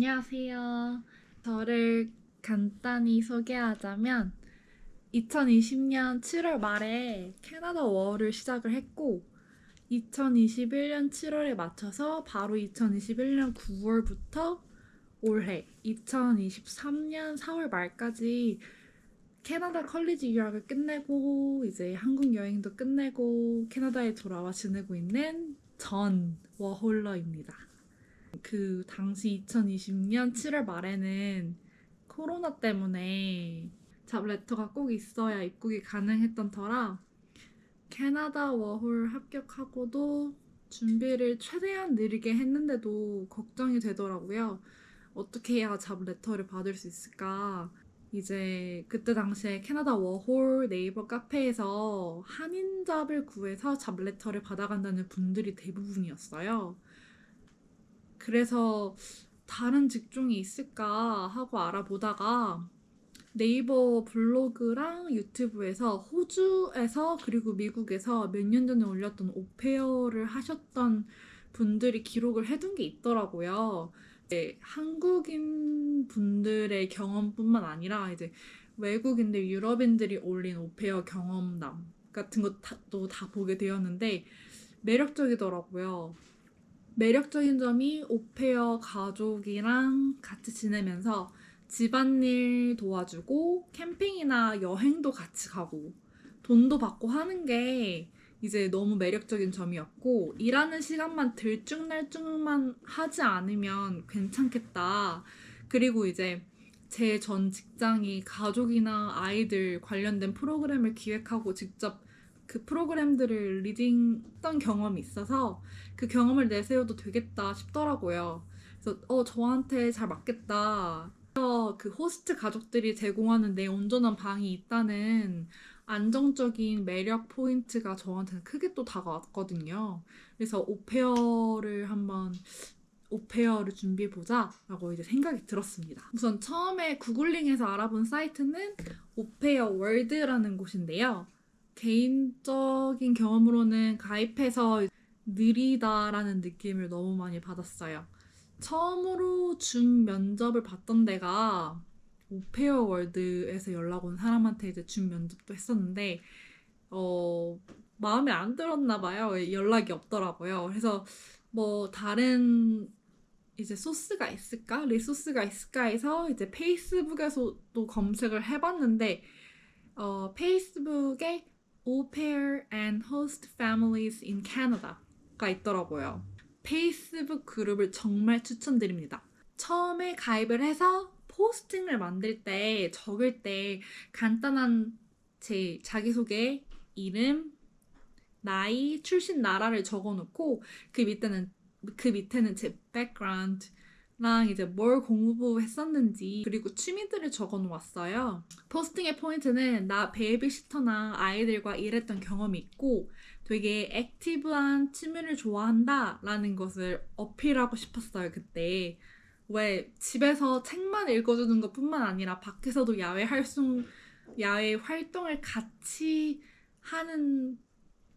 안녕하세요. 저를 간단히 소개하자면 2020년 7월 말에 캐나다 워홀을 시작을 했고 2021년 7월에 맞춰서 바로 2021년 9월부터 올해 2023년 4월 말까지 캐나다 컬리지 유학을 끝내고 이제 한국 여행도 끝내고 캐나다에 돌아와 지내고 있는 전 워홀러입니다. 그 당시 2020년 7월 말에는 코로나 때문에 잡레터가 꼭 있어야 입국이 가능했던 터라 캐나다 워홀 합격하고도 준비를 최대한 느리게 했는데도 걱정이 되더라고요. 어떻게 해야 잡레터를 받을 수 있을까? 이제 그때 당시에 캐나다 워홀 네이버 카페에서 한인잡을 구해서 잡레터를 받아간다는 분들이 대부분이었어요. 그래서 다른 직종이 있을까 하고 알아보다가 네이버 블로그랑 유튜브에서 호주에서 그리고 미국에서 몇 년 전에 올렸던 오페어를 하셨던 분들이 기록을 해둔 게 있더라고요. 이제 한국인 분들의 경험뿐만 아니라 이제 외국인들, 유럽인들이 올린 오페어 경험담 같은 것도 다 보게 되었는데 매력적이더라고요. 매력적인 점이 오페어 가족이랑 같이 지내면서 집안일 도와주고 캠핑이나 여행도 같이 가고 돈도 받고 하는 게 이제 너무 매력적인 점이었고 일하는 시간만 들쭉날쭉만 하지 않으면 괜찮겠다. 그리고 이제 제 전 직장이 가족이나 아이들 관련된 프로그램을 기획하고 직접 그 프로그램들을 리딩했던 경험이 있어서 그 경험을 내세워도 되겠다 싶더라고요. 그래서 저한테 잘 맞겠다. 그 호스트 가족들이 제공하는 내 온전한 방이 있다는 안정적인 매력 포인트가 저한테는 크게 또 다가왔거든요. 그래서 오페어를 준비해보자 라고 이제 생각이 들었습니다. 우선 처음에 구글링해서 알아본 사이트는 오페어 월드라는 곳인데요. 개인적인 경험으로는 가입해서 느리다라는 느낌을 너무 많이 받았어요. 처음으로 줌 면접을 봤던 데가 오페어 월드에서 연락 온 사람한테 이제 줌 면접도 했었는데 마음에 안 들었나 봐요. 연락이 없더라고요. 그래서 뭐 다른 이제 소스가 있을까? 리소스가 있을까 해서 이제 페이스북에서도 검색을 해봤는데 페이스북에 Au Pair and Host Families in Canada가 있더라고요. 페이스북 그룹을 정말 추천드립니다. 처음에 가입을 해서 포스팅을 만들 때 적을 때 간단한 제 자기소개, 이름, 나이, 출신 나라를 적어놓고 그 밑에는 제 백그라운드랑 이제 뭘 공부했었는지 그리고 취미들을 적어놓았어요. 포스팅의 포인트는 나 베이비시터나 아이들과 일했던 경험이 있고 되게 액티브한 취미를 좋아한다 라는 것을 어필하고 싶었어요. 그때 왜 집에서 책만 읽어주는 것뿐만 아니라 밖에서도 야외 활동을 같이 하는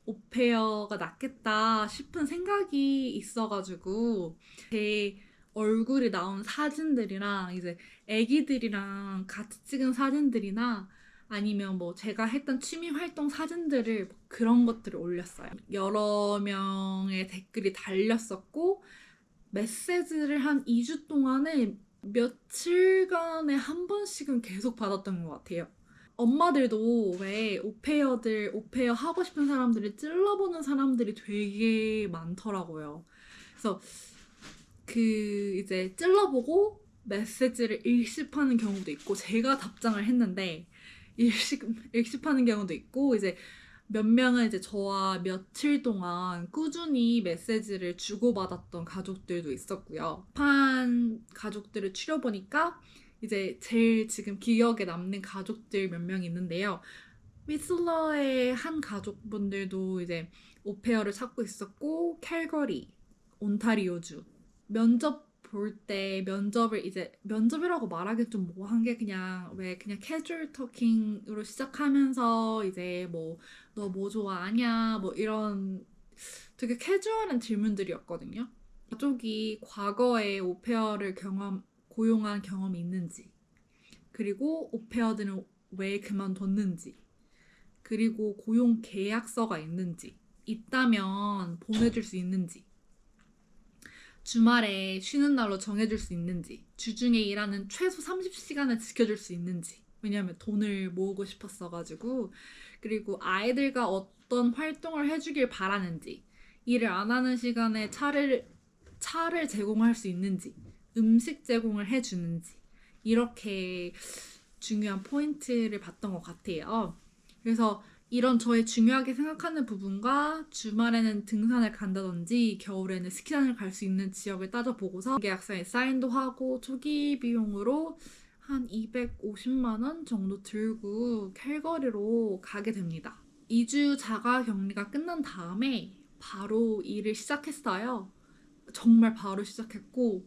오페어가 낫겠다 싶은 생각이 있어가지고 제 얼굴이 나온 사진들이랑 이제 애기들이랑 같이 찍은 사진들이나 아니면 뭐 제가 했던 취미 활동 사진들을 그런 것들을 올렸어요. 여러 명의 댓글이 달렸었고 메시지를 한 2주 동안에 며칠간에 한 번씩은 계속 받았던 것 같아요. 엄마들도 왜 오페어 하고 싶은 사람들을 찔러보는 사람들이 되게 많더라고요. 그래서 그 이제 찔러보고 메시지를 읽씹하는 경우도 있고 제가 답장을 했는데 읽씹하는 경우도 있고 이제 몇 명은 이제 저와 며칠 동안 꾸준히 메시지를 주고받았던 가족들도 있었고요. 판 가족들을 추려보니까 이제 제일 지금 기억에 남는 가족들 몇 명 있는데요. 위슬러의 한 가족분들도 이제 오페어를 찾고 있었고 캘거리, 온타리오주 면접 볼 때 면접이라고 말하기 좀 뭐한 게 그냥 캐주얼 터킹으로 시작하면서 이제 뭐 너 뭐 좋아하냐 뭐 이런 되게 캐주얼한 질문들이었거든요. 가족이 과거에 오페어를 고용한 경험이 있는지, 그리고 오페어들은 왜 그만뒀는지, 그리고 고용 계약서가 있는지, 있다면 보내줄 수 있는지, 주말에 쉬는 날로 정해줄 수 있는지, 주중에 일하는 최소 30시간을 지켜줄 수 있는지, 왜냐하면 돈을 모으고 싶었어가지고, 그리고 아이들과 어떤 활동을 해주길 바라는지, 일을 안 하는 시간에 차를 제공할 수 있는지, 음식 제공을 해주는지, 이렇게 중요한 포인트를 봤던 것 같아요. 그래서 이런 저의 중요하게 생각하는 부분과 주말에는 등산을 간다든지 겨울에는 스키장을 갈 수 있는 지역을 따져보고서 계약서에 사인도 하고 초기 비용으로 한 250만 원 정도 들고 캘거리로 가게 됩니다. 2주 자가 격리가 끝난 다음에 바로 일을 시작했어요. 정말 바로 시작했고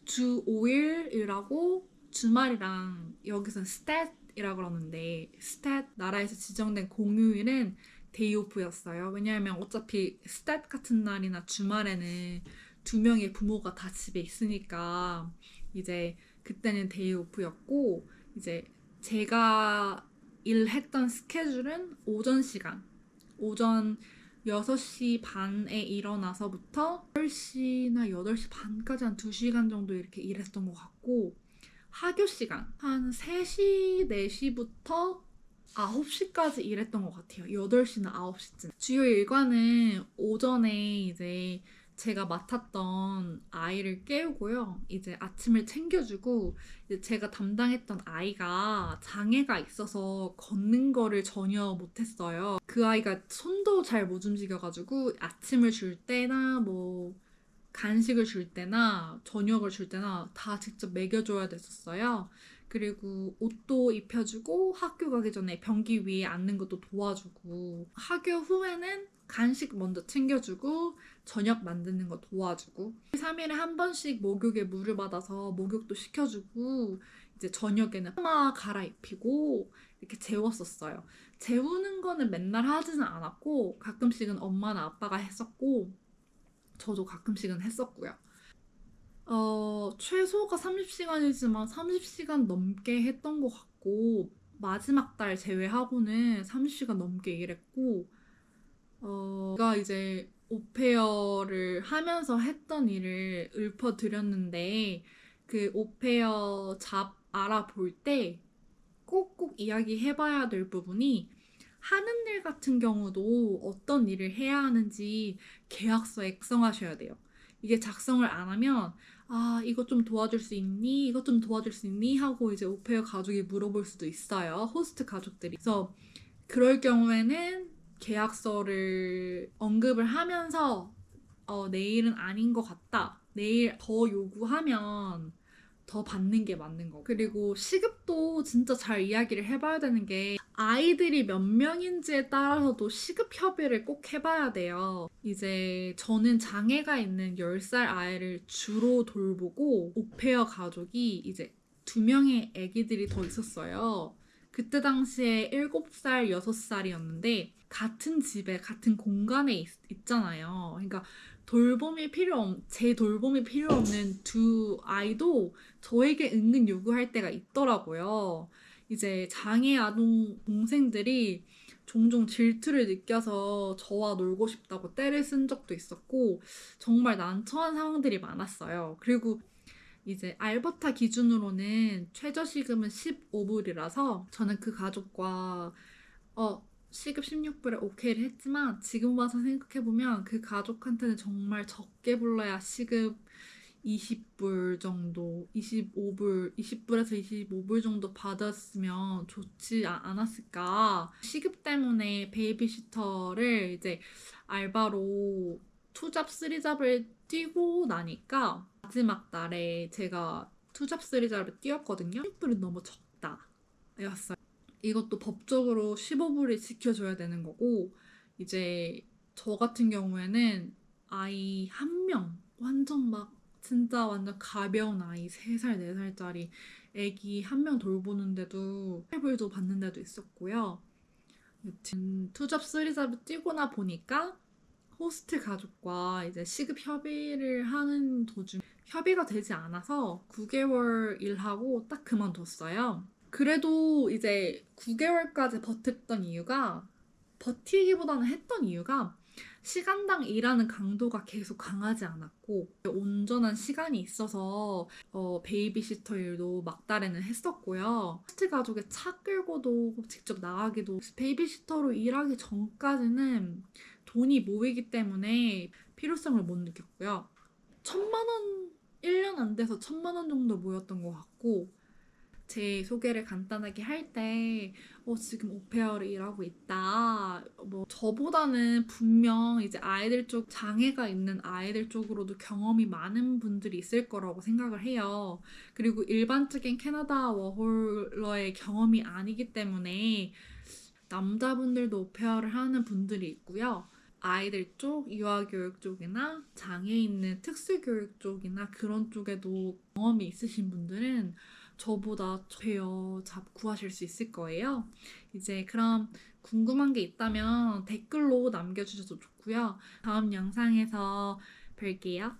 주 5일 일하고 주말이랑 여기서는 스탯이라고 그러는데 스탯 나라에서 지정된 공휴일은 데이오프였어요. 왜냐하면 어차피 스탯 같은 날이나 주말에는 두 명의 부모가 다 집에 있으니까 이제 그때는 데이오프였고 이제 제가 일했던 스케줄은 오전 시간 오전 6시 반에 일어나서부터 8시나 8시 반까지 한 2시간 정도 이렇게 일했던 것 같고 하교 시간 한 3시, 4시부터 9시까지 일했던 것 같아요. 8시나 9시쯤. 주요 일과는 오전에 이제 제가 맡았던 아이를 깨우고요. 이제 아침을 챙겨주고 이제 제가 담당했던 아이가 장애가 있어서 걷는 거를 전혀 못했어요. 그 아이가 손도 잘 못 움직여가지고 아침을 줄 때나 뭐 간식을 줄 때나 저녁을 줄 때나 다 직접 먹여줘야 됐었어요. 그리고 옷도 입혀주고 학교 가기 전에 변기 위에 앉는 것도 도와주고 학교 후에는 간식 먼저 챙겨주고 저녁 만드는 거 도와주고 3일에 한 번씩 목욕에 물을 받아서 목욕도 시켜주고 이제 저녁에는 파마 갈아입히고 이렇게 재웠었어요. 재우는 거는 맨날 하지는 않았고 가끔씩은 엄마나 아빠가 했었고 저도 가끔씩은 했었고요. 최소가 30시간이지만 30시간 넘게 했던 것 같고 마지막 달 제외하고는 30시간 넘게 일했고 제가 이제 오페어를 하면서 했던 일을 읊어드렸는데 그 오페어 잡 알아볼 때 꼭꼭 이야기해봐야 될 부분이 하는 일 같은 경우도 어떤 일을 해야 하는지 계약서에 작성하셔야 돼요. 이게 작성을 안 하면 이것 좀 도와줄 수 있니? 이것 좀 도와줄 수 있니? 하고 이제 오페어 가족이 물어볼 수도 있어요. 호스트 가족들이. 그래서 그럴 경우에는 계약서를 언급을 하면서 내일은 아닌 것 같다. 내일 더 요구하면 더 받는 게 맞는 거고. 그리고 시급도 진짜 잘 이야기를 해봐야 되는 게 아이들이 몇 명인지에 따라서도 시급 협의를 꼭 해봐야 돼요. 이제 저는 장애가 있는 10살 아이를 주로 돌보고 오페어 가족이 이제 2명의 아기들이 더 있었어요. 그때 당시에 7살, 6살이었는데 같은 집에 같은 공간에 있잖아요. 그러니까 제 돌봄이 필요 없는 두 아이도 저에게 은근 요구할 때가 있더라고요. 이제 장애 아동 동생들이 종종 질투를 느껴서 저와 놀고 싶다고 떼를 쓴 적도 있었고 정말 난처한 상황들이 많았어요. 그리고 이제 알버타 기준으로는 최저시급은 15불이라서 저는 그 가족과 시급 16불에 오케이를 했지만 지금 와서 생각해보면 그 가족한테는 정말 적게 불러야 시급 20불 정도, 20불에서 25불 정도 받았으면 좋지 않았을까. 시급 때문에 베이비시터를 이제 알바로 투잡, 쓰리잡을 뛰고 나니까 마지막 날에 제가 투잡, 쓰리잡을 뛰었거든요. 16불이 너무 적다 였어요. 이것도 법적으로 15불이 지켜줘야 되는 거고 이제 저 같은 경우에는 아이 한 명 완전 막 진짜 완전 가벼운 아이 3살, 4살짜리 애기 한 명 돌보는데도 8불도 받는 데도 있었고요. 여튼 투잡, 쓰리잡을 뛰거나 보니까 호스트 가족과 이제 시급 협의를 하는 도중 협의가 되지 않아서 9개월 일하고 딱 그만뒀어요. 그래도 이제 9개월까지 버텼던 이유가, 버티기보다는 했던 이유가 시간당 일하는 강도가 계속 강하지 않았고 온전한 시간이 있어서 베이비시터 일도 막달에는 했었고요. 호스트 가족의 차 끌고도 직접 나가기도, 베이비시터로 일하기 전까지는 돈이 모이기 때문에 필요성을 못 느꼈고요. 1,000만 원, 1년 안 돼서 1,000만 원 정도 모였던 것 같고, 제 소개를 간단하게 할 때 지금 오페어를 일하고 있다. 저보다는 분명 이제 아이들 쪽, 장애가 있는 아이들 쪽으로도 경험이 많은 분들이 있을 거라고 생각을 해요. 그리고 일반적인 캐나다 워홀러의 경험이 아니기 때문에 남자분들도 오페어를 하는 분들이 있고요. 아이들 쪽, 유아교육 쪽이나 장애 있는 특수교육 쪽이나 그런 쪽에도 경험이 있으신 분들은 저보다 배어 잡 구하실 수 있을 거예요. 이제 그럼 궁금한 게 있다면 댓글로 남겨주셔도 좋고요. 다음 영상에서 뵐게요.